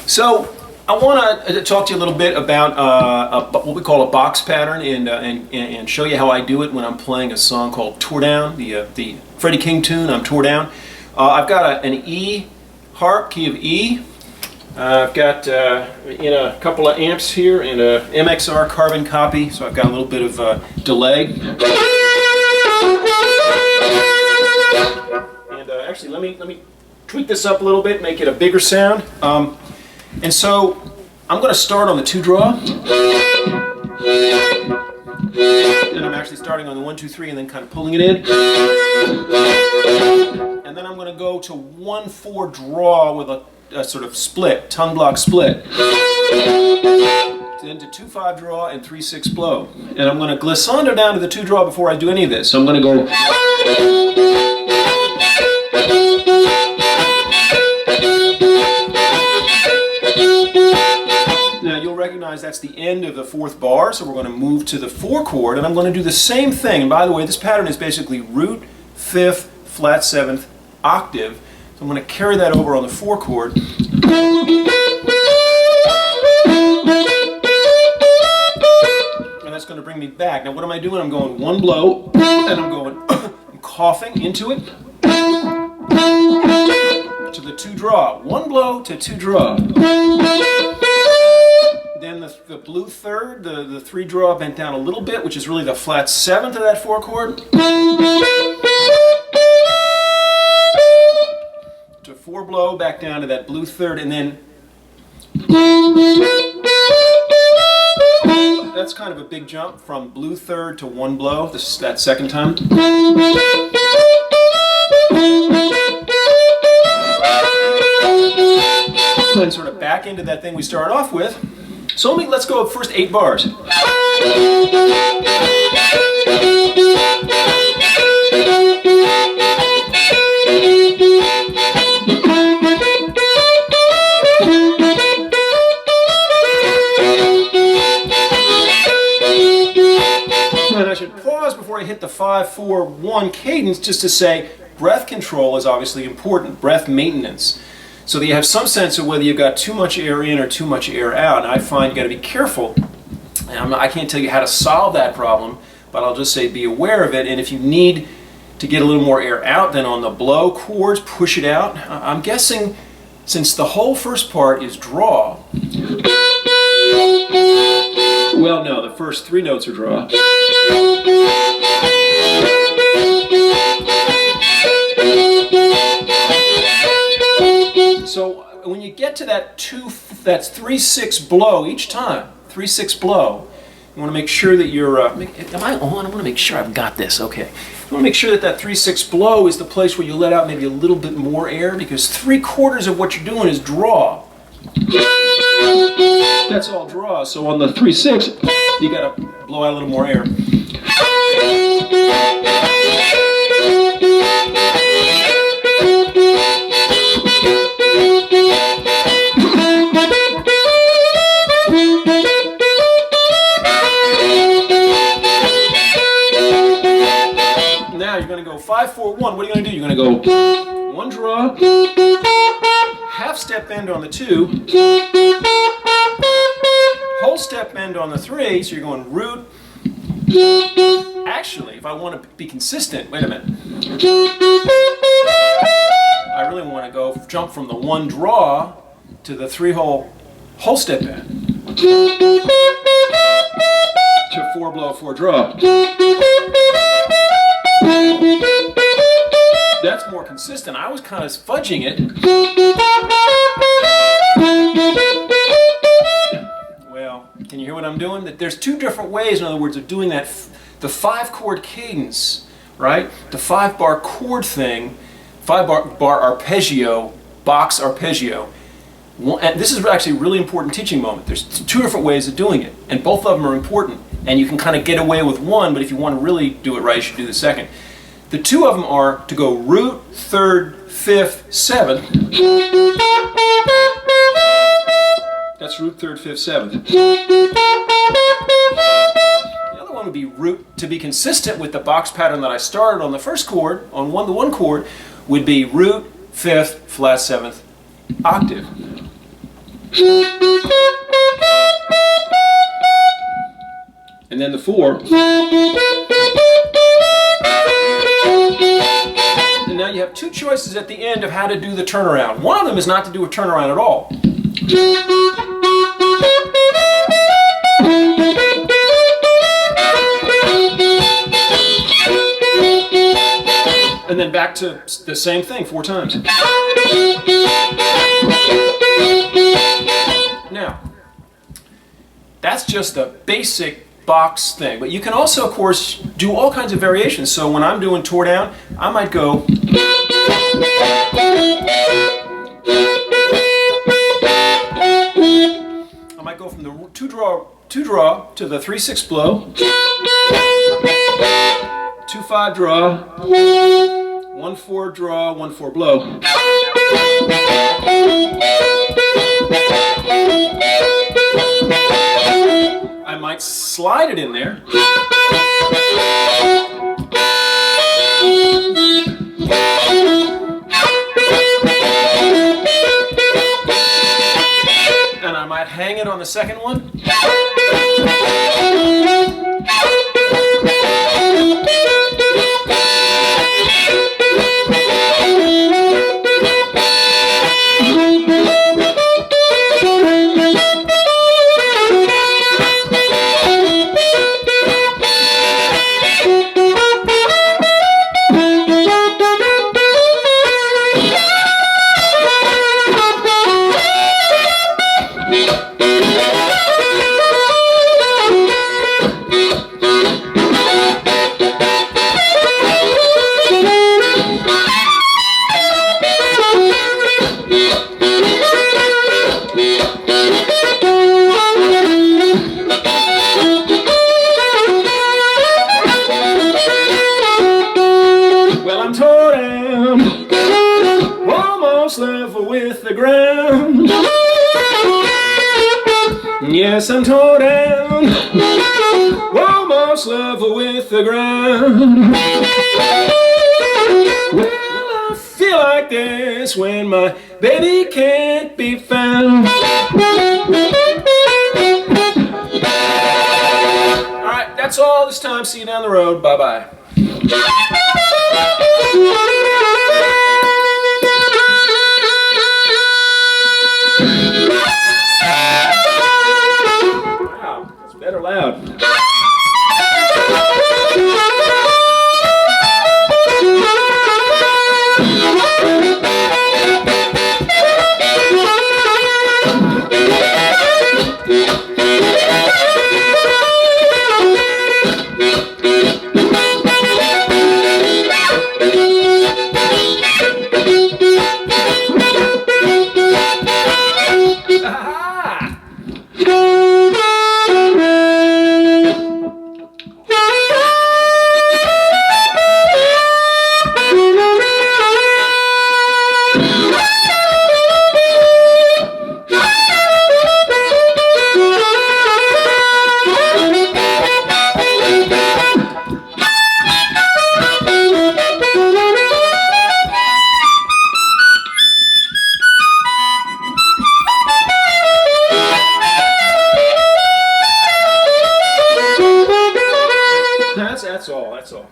So I want to talk to you a little bit about what we call a box pattern and show you how I do it when I'm playing a song called Tore Down, the Freddie King tune, I'm Tore Down. I've got an E harp, key of E. I've got in a couple of amps here and a MXR carbon copy, so I've got a little bit of delay. And actually, let me tweak this up a little bit, make it a bigger sound. And so I'm going to start on the 2 draw. And I'm actually starting on the 1, 2, 3 and then kind of pulling it in. And then I'm going to go to 1, 4 draw with a sort of split, tongue block split. Then to 2, 5 draw and 3, 6 blow. And I'm going to glissando down to the 2 draw before I do any of this. So I'm going to go. Now you'll recognize that's the end of the 4th bar, so we're going to move to the 4 chord, and I'm going to do the same thing. And by the way, this pattern is basically root, 5th, flat 7th, octave. So I'm going to carry that over on the 4 chord. And that's going to bring me back. Now what am I doing? I'm going 1 blow, and I'm going, I'm coughing into it, to the 2 draw. 1 blow to 2 draw. Then the blue 3rd, the 3 draw bent down a little bit, which is really the flat 7th of that 4 chord. To 4 blow, back down to that blue 3rd, and then that's kind of a big jump from blue 3rd to 1 blow, that 2nd time. And sort of back into that thing we started off with. So let's go first 8 bars. And I should pause before I hit the 5, 4, 1 cadence just to say breath control is obviously important, breath maintenance. So that you have some sense of whether you've got too much air in or too much air out. And I find you've got to be careful. And I can't tell you how to solve that problem, but I'll just say be aware of it. And if you need to get a little more air out, then on the blow chords, push it out. I'm guessing since the whole first part is draw, well, no, the first 3 notes are draw. So when you get to that 3, 6 blow each time, 3, 6 blow, you want to make sure that you're, am I on? I want to make sure I've got this, okay. You want to make sure that 3, 6 blow is the place where you let out maybe a little bit more air, because 3/4 of what you're doing is draw. That's all draw, so on the 3, 6, you got to blow out a little more air. Now you're going to go 5, 4, 1. What are you going to do? You're going to go 1 draw, half step bend on the 2, whole step bend on the 3, so you're going root. Actually, if I want to be consistent, wait a minute. I really want to go jump from the 1 draw to the 3 whole step bend. To 4 blow, 4 draw. That's more consistent. I was kind of fudging it. Well, can you hear what I'm doing? That there's 2 different ways, in other words, of doing that. The 5 chord cadence, right? The 5 bar chord thing, 5 bar arpeggio, box arpeggio. And this is actually a really important teaching moment. There's 2 different ways of doing it, and both of them are important. And you can kind of get away with one, but if you want to really do it right, you should do the second. The 2 of them are to go root, 3rd, 5th, 7th. That's root, 3rd, 5th, 7th. The other one would be root, to be consistent with the box pattern that I started on the first chord, on the 1 chord, would be root, 5th, flat 7th, octave. And then the 4. And now you have two choices at the end of how to do the turnaround. One of them is not to do a turnaround at all. And then back to the same thing 4 times. Now, that's just the basic box thing. But you can also, of course, do all kinds of variations. So when I'm doing tore down, I might go. I might go from the 2-draw to the 3/6 blow, 2/5 draw, 1/4 draw, 1/4 blow. I might slide it in there. And I might hang it on the second one. Level with the ground. Yes, I'm tore down, almost level with the ground. Well, I feel like this when my baby can't be found. Alright, that's all this time. See you down the road. Bye-bye. Better loud. That's all.